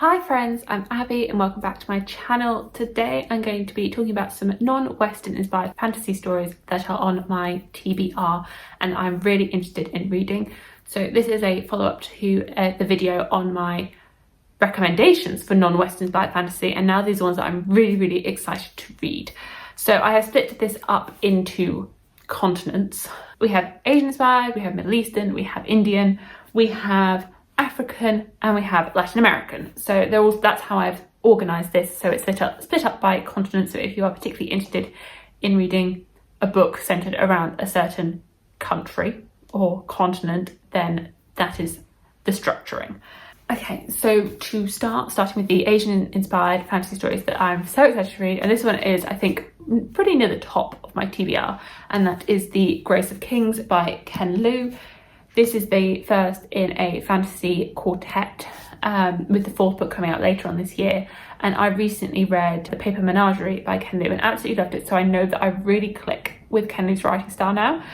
Hi friends, I'm Abby and welcome back to my channel. Today I'm going to be talking about some non-Western inspired fantasy stories that are on my TBR and I'm really interested in reading. So this is a follow-up to the video on my recommendations for non-Western inspired fantasy, and now these are ones that I'm really excited to read. So I have split this up into continents. We have Asian inspired, we have Middle Eastern, we have Indian, we have African, and we have Latin American. So that's how I've organized this. So it's split up by continent. So if you are particularly interested in reading a book centered around a certain country or continent, then that is the structuring. Okay, so to starting with the Asian inspired fantasy stories that I'm so excited to read, and this one is, I think, pretty near the top of my TBR, and that is The Grace of Kings by Ken Liu. This is the first in a fantasy quartet, with the fourth book coming out later on this year. And I recently read The Paper Menagerie by Ken Liu and absolutely loved it. So I know that I really click with Ken Liu's writing style now,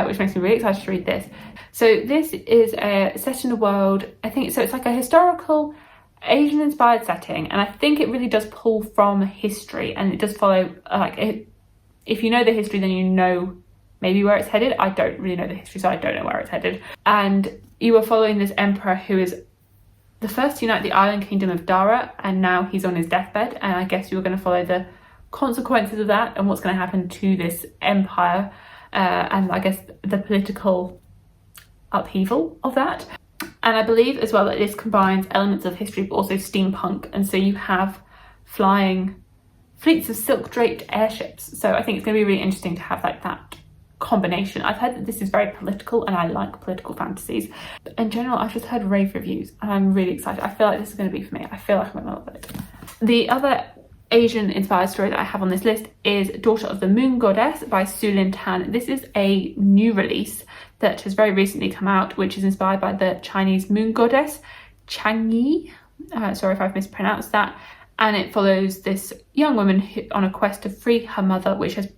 which makes me really excited to read this. So this is set in a world, I think, so it's like a historical Asian inspired setting. And I think it really does pull from history, and it does follow, if you know the history, then you know maybe where it's headed. I don't really know the history, so I don't know where it's headed. And you are following this emperor who is the first to unite the island kingdom of Dara, and now he's on his deathbed. And I guess you're going to follow the consequences of that and what's going to happen to this empire, and I guess the political upheaval of that. And I believe as well that this combines elements of history but also steampunk, and so you have flying fleets of silk draped airships. So I think it's going to be really interesting to have like that combination. I've heard that this is very political and I like political fantasies, but in general I've just heard rave reviews and I'm really excited. I feel like this is going to be for me. I feel like I'm going to love it. The other Asian inspired story that I have on this list is Daughter of the Moon Goddess by Su Lin Tan. This is a new release that has very recently come out, which is inspired by the Chinese moon goddess Chang'e. Sorry if I've mispronounced that. And it follows this young woman on a quest to free her mother, which has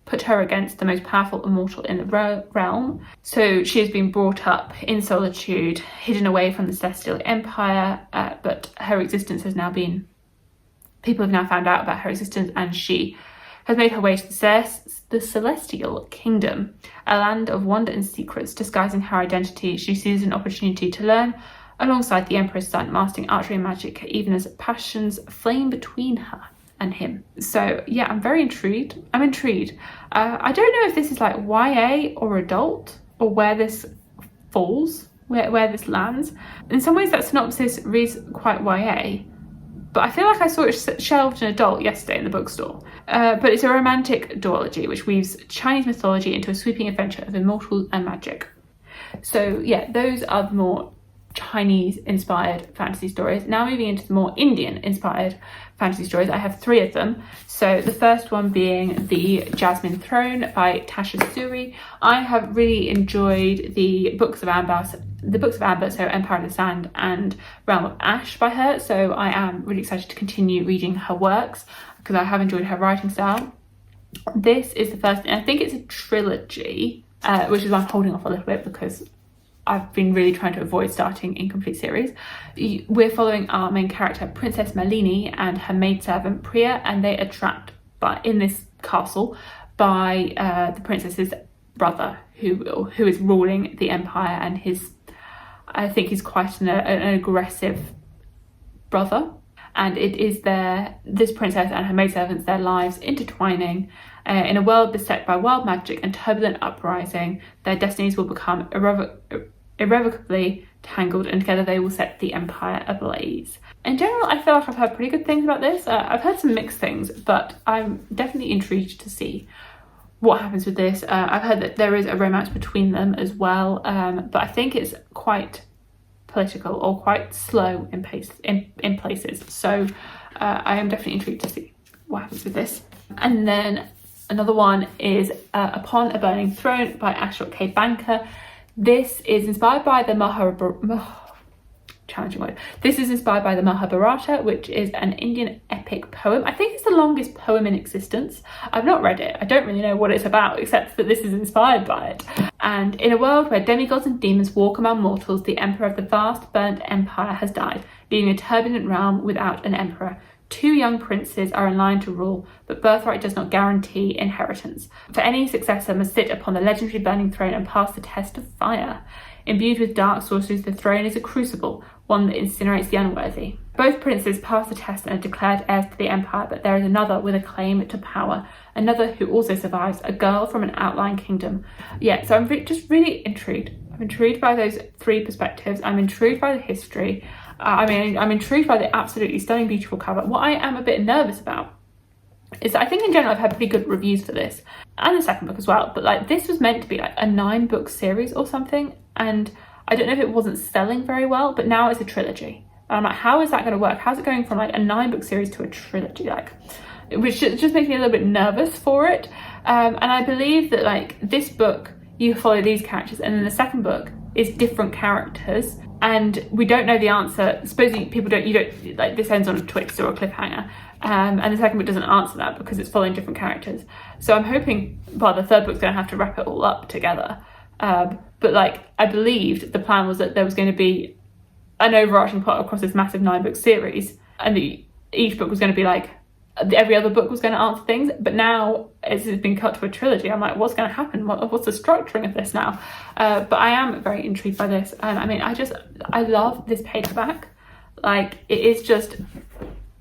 put her against the most powerful immortal in the realm. So she has been brought up in solitude, hidden away from the Celestial Empire, but her existence has now been... people have now found out about her existence, and she has made her way to the Celestial Kingdom, a land of wonder and secrets. Disguising her identity, she sees an opportunity to learn alongside the Emperor's son, mastering archery and magic, even as passions flame between her and him. So yeah, I'm very intrigued. I'm intrigued. I don't know if this is like YA or adult, or where this falls, where this lands. In some ways that synopsis reads quite YA, but I feel like I saw it shelved in adult yesterday in the bookstore. But it's a romantic duology which weaves Chinese mythology into a sweeping adventure of immortals and magic. So yeah, those are the more Chinese inspired fantasy stories. Now moving into the more Indian inspired fantasy stories, I have three of them. So the first one being The Jasmine Throne by Tasha Suri. I have really enjoyed the books of Amber, so Empire of the Sand and Realm of Ash by her. So I am really excited to continue reading her works because I have enjoyed her writing style. This is the first, and I think it's a trilogy, which is why I'm holding off a little bit because I've been really trying to avoid starting incomplete series. We're following our main character, Princess Malini, and her maidservant Priya, and they are trapped in this castle by the princess's brother, who is ruling the empire, and I think he's quite an aggressive brother. And it is this princess and her maidservants, their lives intertwining in a world beset by wild magic and turbulent uprising. Their destinies will become irrevocably tangled, and together they will set the empire ablaze. In general, I feel like I've heard pretty good things about this. I've heard some mixed things, but I'm definitely intrigued to see what happens with this. I've heard that there is a romance between them as well, but I think it's quite political or quite slow in places. So I am definitely intrigued to see what happens with this. And then another one is Upon a Burning Throne by Ashok K. Banker. This is inspired by the This is inspired by the Mahabharata, which is an Indian epic poem. I think it's the longest poem in existence. I've not read it. I don't really know what it's about, except that this is inspired by it. And in a world where demigods and demons walk among mortals, the emperor of the vast burnt empire has died. leaving a turbulent realm without an emperor. 2 young princes are in line to rule, but birthright does not guarantee inheritance. For any successor must sit upon the legendary burning throne and pass the test of fire. Imbued with dark sorceries, the throne is a crucible, one that incinerates the unworthy. Both princes pass the test and are declared heirs to the empire, but there is another with a claim to power, another who also survives, a girl from an outlying kingdom. Yeah, so I'm just really intrigued. I'm intrigued by those 3 perspectives. I'm intrigued by the history. I'm intrigued by the absolutely stunning, beautiful cover. What I am a bit nervous about is that I think in general I've had pretty good reviews for this, and the second book as well, but like this was meant to be like a 9-book series or something, and I don't know if it wasn't selling very well, but now it's a trilogy. And I'm like, how is that going to work? How's it going from like a 9-book series to a trilogy? Like, which just makes me a little bit nervous for it. And I believe that like this book, you follow these characters, and then the second book is different characters, and we don't know the answer. Supposedly people don't like, this ends on a twist or a cliffhanger, and the second book doesn't answer that because it's following different characters. So I'm hoping, well, the third book's going to have to wrap it all up together. But like, I believed the plan was that there was going to be an overarching plot across this massive 9-book series, and each book was going to be like, every other book was going to answer things. But now it's been cut to a trilogy. I'm like, what's going to happen? What's the structuring of this now? But I am very intrigued by this. And I mean, I love this paperback. Like, it is just,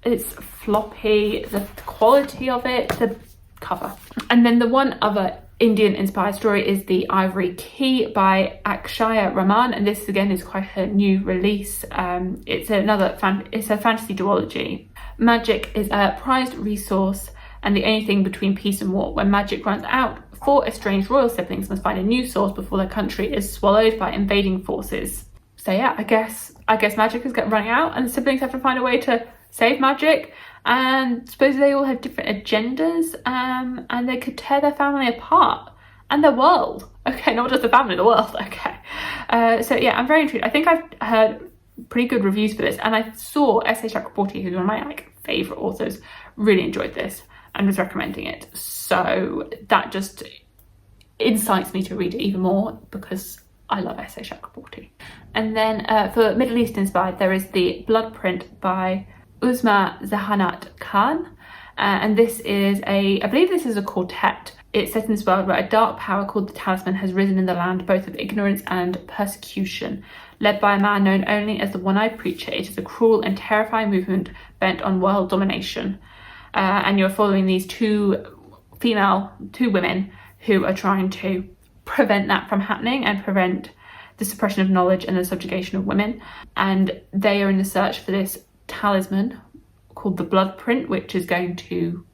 it's floppy, the quality of it, the cover. And then the one other Indian inspired story is The Ivory Key by Akshaya Raman, and this again is quite a new release. It's a fantasy duology. Magic is a prized resource and the only thing between peace and war. When magic runs out, 4 estranged royal siblings must find a new source before their country is swallowed by invading forces. So yeah, I guess magic is running out, and the siblings have to find a way to save magic. And suppose they all have different agendas, and they could tear their family apart and their world. Okay, not just the family, the world. Okay. So yeah, I'm very intrigued. I think I've heard pretty good reviews for this, and I saw S.A. Chakraborty, who's one of my favourite authors, really enjoyed this and was recommending it. So that just incites me to read it even more because I love S.A. Chakraborty. And then for Middle East inspired, there is the Bloodprint by Uzma Zahanat Khan, and this is I believe this is a quartet. It's set in this world where a dark power called the Talisman has risen in the land both of ignorance and persecution. Led by a man known only as the One-Eyed Preacher, it is a cruel and terrifying movement bent on world domination. And you're following these two women who are trying to prevent that from happening and prevent the suppression of knowledge and the subjugation of women. And they are in the search for this talisman called the Bloodprint, which is going to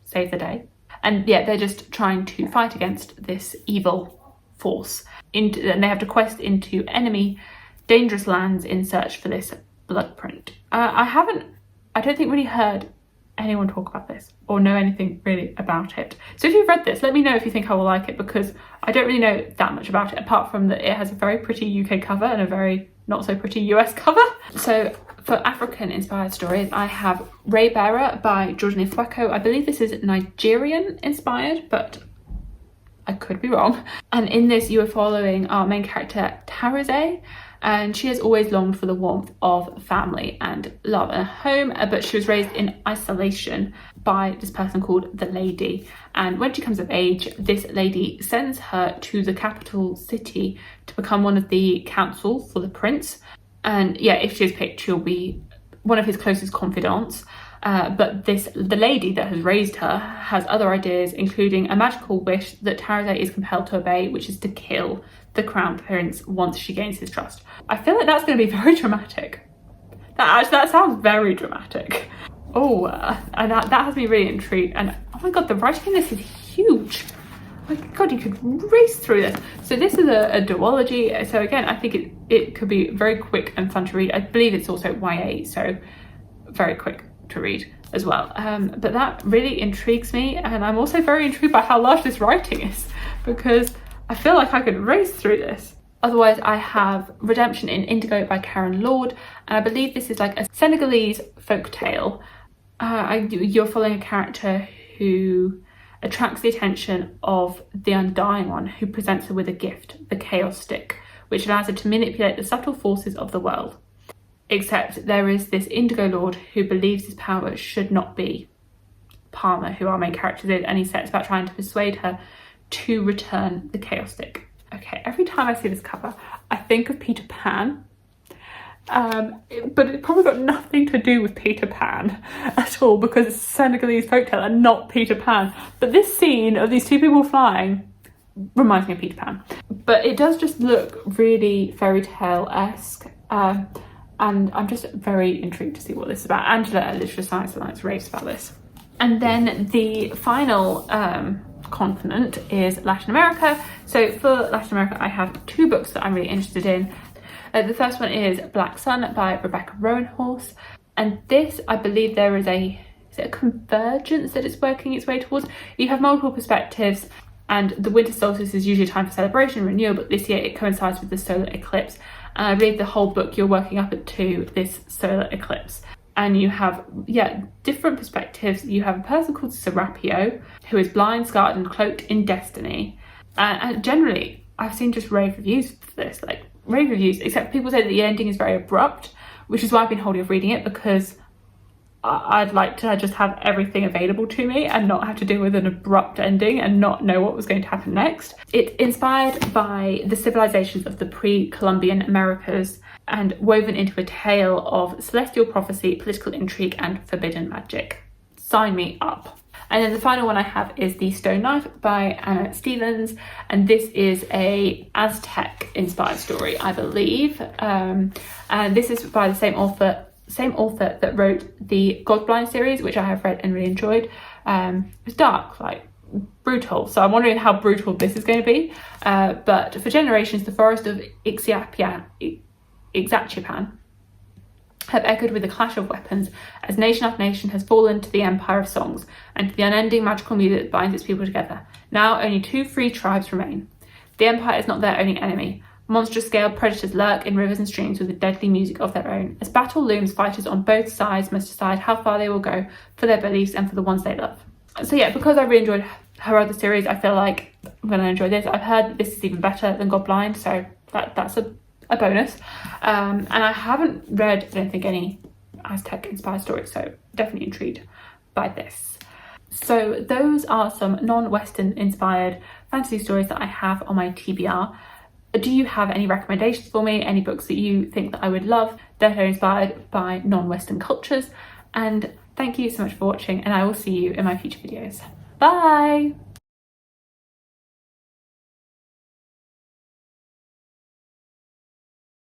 save the day. And yeah, they're just trying to fight against this evil force. And they have to quest into enemy dangerous lands in search for this Bloodprint. I don't think really heard anyone talk about this or know anything really about it. So if you've read this, let me know if you think I will like it, because I don't really know that much about it, apart from that it has a very pretty UK cover and a very not so pretty US cover. So for African inspired stories, I have Raybearer by Georgina Fueko. I believe this is Nigerian inspired, but I could be wrong. And in this, you are following our main character, Tarazay, and she has always longed for the warmth of family and love and a home, but she was raised in isolation by this person called the Lady. And when she comes of age, this lady sends her to the capital city to become one of the council for the prince. And yeah, if she is picked, she'll be one of his closest confidants. But the lady that has raised her has other ideas, including a magical wish that Tarazay is compelled to obey, which is to kill the crown prince once she gains his trust. I feel like that's going to be very dramatic. That sounds very dramatic. Oh, and that has me really intrigued. And oh my god, the writing in this is huge. Oh my god, you could race through this. So this is a duology. So again, I think it could be very quick and fun to read. I believe it's also YA, so very quick to read as well. But that really intrigues me, and I'm also very intrigued by how large this writing is, because I feel like I could race through this. Otherwise, I have Redemption in Indigo by Karen Lord, and I believe this is like a Senegalese folktale. You're following a character who attracts the attention of the Undying One, who presents her with a gift, the Chaos Stick, which allows her to manipulate the subtle forces of the world. except there is this Indigo Lord who believes his power should not be Palmer, who our main character is, and he sets about trying to persuade her to return the Chaos Stick. Okay, every time I see this cover, I think of Peter Pan. But it probably got nothing to do with Peter Pan at all, because it's a Senegalese folktale and not Peter Pan. But this scene of these two people flying reminds me of Peter Pan. But it does just look really fairy tale-esque, and I'm just very intrigued to see what this is about. Angela at Literature Science Alliance raves about this. And then the final continent is Latin America. So for Latin America, I have two books that I'm really interested in. The first one is Black Sun by Rebecca Roanhorse, and this, I believe there is a convergence that it's working its way towards. You have multiple perspectives, and the winter solstice is usually a time for celebration and renewal, but this year it coincides with the solar eclipse, and I believe the whole book you're working up to this solar eclipse. And you have, different perspectives. You have a person called Serapio, who is blind, scarred and cloaked in destiny, and generally I've seen just rave reviews for this, like rave reviews, except people say that the ending is very abrupt, which is why I've been holding off reading it, because I'd like to just have everything available to me and not have to deal with an abrupt ending and not know what was going to happen next. It's inspired by the civilizations of the pre-Columbian Americas and woven into a tale of celestial prophecy, political intrigue and forbidden magic. Sign me up. And then the final one I have is The Stone Knife by Anna Stevens, and this is a Aztec inspired story, I believe, and this is by the same author that wrote the Godblind series, which I have read and really enjoyed. It's dark, like brutal, so I'm wondering how brutal this is going to be, but for generations the forest of Ixachipan have echoed with the clash of weapons as nation after nation has fallen to the empire of songs and to the unending magical music that binds its people together. Now only two free tribes remain. The empire is not their only enemy. Monstrous-scaled predators lurk in rivers and streams with a deadly music of their own. As battle looms, fighters on both sides must decide how far they will go for their beliefs and for the ones they love. So yeah, because I really enjoyed her other series, I feel like I'm going to enjoy this. I've heard that this is even better than Godblind, so that's a bonus. And I haven't read, I don't think, any Aztec inspired stories, so definitely intrigued by this. So those are some non-Western inspired fantasy stories that I have on my TBR. Do you have any recommendations for me? Any books that you think that I would love that are inspired by non-Western cultures? And thank you so much for watching, and I will see you in my future videos. Bye!